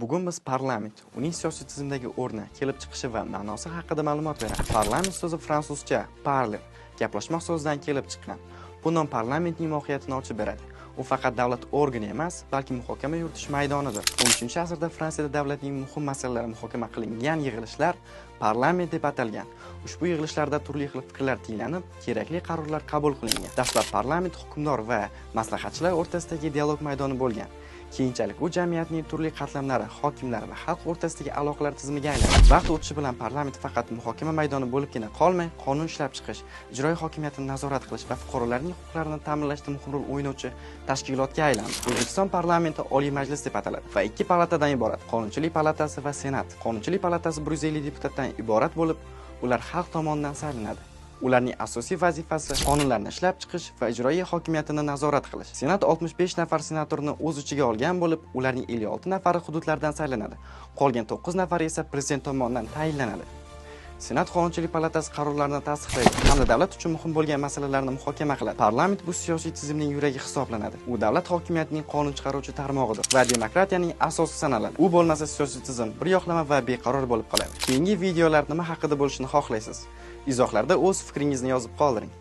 Bugun biz parlament, uning siyosiy tizimdagi o'rni, kelib chiqishi va ma'nosi haqida ma'lumot beramiz. Parlament so'zi fransuzcha parler, gaplashmoq so'zidan kelib chiqqan. Bu nom parlamentning mohiyatini ochib beradi. U faqat davlat organi emas, balki muhokama yuritish maydonidir. 13-asrda Fransiyada davlatning muhim masalalari muhokama qilingan yig'ilishlar parlament deb atalgan. Ushbu yig'ilishlarda turli xil fikrlar tinglanib, kerakli qarorlar qabul qilingan. Dastlab parlament hukmdor va maslahatchilar o'rtasidagi dialog maydoni bo'lgan. Keyinchalik u jamiyatning turli qatlamlari, hokimlar va xalq o'rtasidagi aloqalar tizimiga aylandi. Vaqt o'tishi bilan parlament faqat muhokama maydoni bo'libgina qolmay, qonun ishlab chiqish, ijroiy hokimiyatni nazorat qilish va fuqarolarning huquqlarini ta'minlashda muhim rol o'ynovchi tashkilotga aylandi. O'zbekiston parlamenti Oliy Majlis deb ataladi va ikki palatadan iborat: Qonunchilik palatasi va Senat. Qonunchilik palatasi 150 deputatdan iborat bo'lib, ular xalq tomonidan saylanadi. Ularning asosiy vazifasi qonunlarni ishlab chiqish va ijroiy hokimiyatini nazorat qilish. Senat 65 nafar senatorni o'z ichiga olgan bo'lib, ularning 56 nafari hududlardan saylanadi. Qolgan 9 nafari esa prezident tomonidan tayinlanadi. Senat Qonunchilik palatasi qarorlarini tasdiqlaydi hamda davlat uchun muhim bo'lgan masalalarni muhokama qiladi. Parlament bu siyosiy tizimning yuragi hisoblanadi. U davlat hokimiyatining qonun chiqaruvchi tarmog'idir va demokratiyaning asosi sanaladi. U bo'lmasa siyosiy tizim bir yoqlama va beqaror bo'lib qoladi. Keyingi videolar nima haqida bo'lishini xohlaysiz? Izohlarda o'z fikringizni yozib qoldiring.